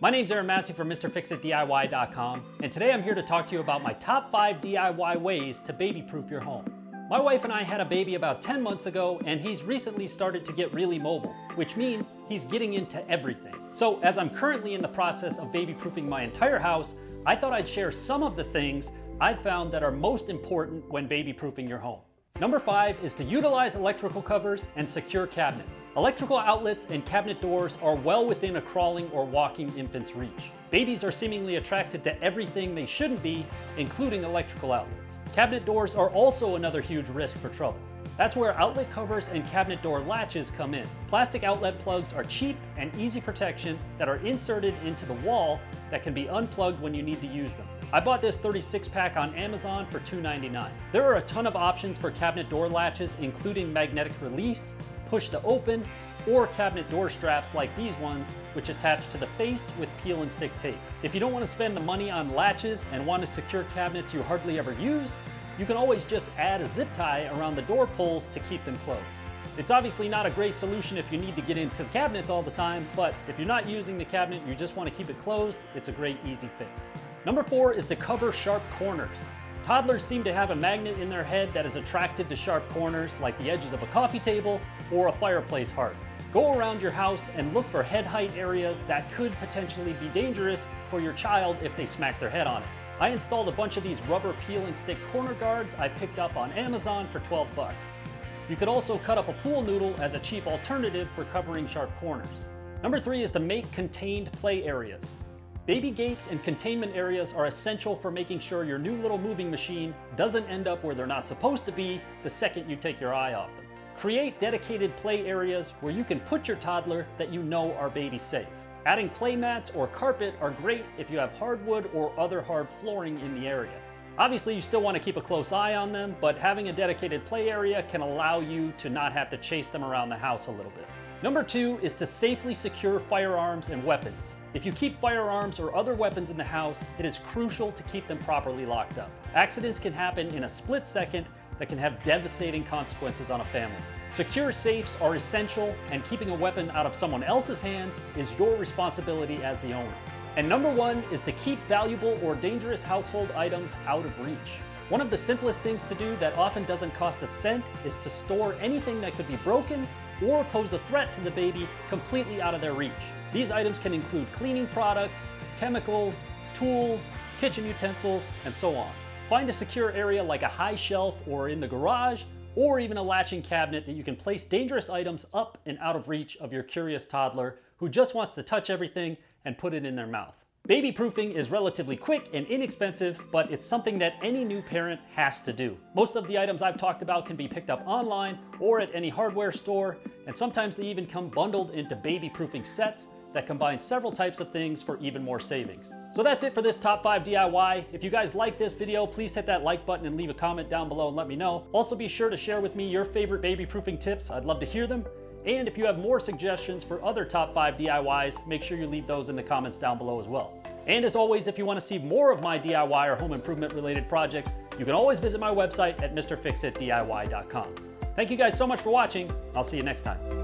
My name's Aaron Massey from MrFixItDIY.com, and today I'm here to talk to you about my top 5 DIY ways to baby-proof your home. My wife and I had a baby about 10 months ago, and he's recently started to get really mobile, which means he's getting into everything. So as I'm currently in the process of baby-proofing my entire house, I thought I'd share some of the things I've found that are most important when baby-proofing your home. Number 5 is to utilize electrical covers and secure cabinets. Electrical outlets and cabinet doors are well within a crawling or walking infant's reach. Babies are seemingly attracted to everything they shouldn't be, including electrical outlets. Cabinet doors are also another huge risk for trouble. That's where outlet covers and cabinet door latches come in. Plastic outlet plugs are cheap and easy protection that are inserted into the wall that can be unplugged when you need to use them. I bought this 36-pack on Amazon for $2.99. There are a ton of options for cabinet door latches, including magnetic release, push to open, or cabinet door straps like these ones, which attach to the face with peel and stick tape. If you don't want to spend the money on latches and want to secure cabinets you hardly ever use, you can always just add a zip tie around the door pulls to keep them closed. It's obviously not a great solution if you need to get into the cabinets all the time, but if you're not using the cabinet, you just want to keep it closed, it's a great easy fix. Number 4 is to cover sharp corners. Toddlers seem to have a magnet in their head that is attracted to sharp corners like the edges of a coffee table or a fireplace hearth. Go around your house and look for head height areas that could potentially be dangerous for your child if they smack their head on it. I installed a bunch of these rubber peel and stick corner guards I picked up on Amazon for 12 bucks. You could also cut up a pool noodle as a cheap alternative for covering sharp corners. Number 3 is to make contained play areas. Baby gates and containment areas are essential for making sure your new little moving machine doesn't end up where they're not supposed to be the second you take your eye off them. Create dedicated play areas where you can put your toddler that you know are baby safe. Adding play mats or carpet are great if you have hardwood or other hard flooring in the area. Obviously, you still want to keep a close eye on them, but having a dedicated play area can allow you to not have to chase them around the house a little bit. Number 2 is to safely secure firearms and weapons. If you keep firearms or other weapons in the house, it is crucial to keep them properly locked up. Accidents can happen in a split second that can have devastating consequences on a family. Secure safes are essential, and keeping a weapon out of someone else's hands is your responsibility as the owner. And number 1 is to keep valuable or dangerous household items out of reach. One of the simplest things to do that often doesn't cost a cent is to store anything that could be broken or pose a threat to the baby completely out of their reach. These items can include cleaning products, chemicals, tools, kitchen utensils, and so on. Find a secure area like a high shelf or in the garage, or even a latching cabinet that you can place dangerous items up and out of reach of your curious toddler who just wants to touch everything and put it in their mouth. Baby proofing is relatively quick and inexpensive, but it's something that any new parent has to do. Most of the items I've talked about can be picked up online or at any hardware store, and sometimes they even come bundled into baby proofing sets that combine several types of things for even more savings. So that's it for this top 5 DIY. If you guys like this video, please hit that like button and leave a comment down below and let me know. Also be sure to share with me your favorite baby proofing tips. I'd love to hear them. And if you have more suggestions for other top 5 DIYs, make sure you leave those in the comments down below as well. And as always, if you want to see more of my DIY or home improvement related projects, you can always visit my website at MrFixItDIY.com. Thank you guys so much for watching. I'll see you next time.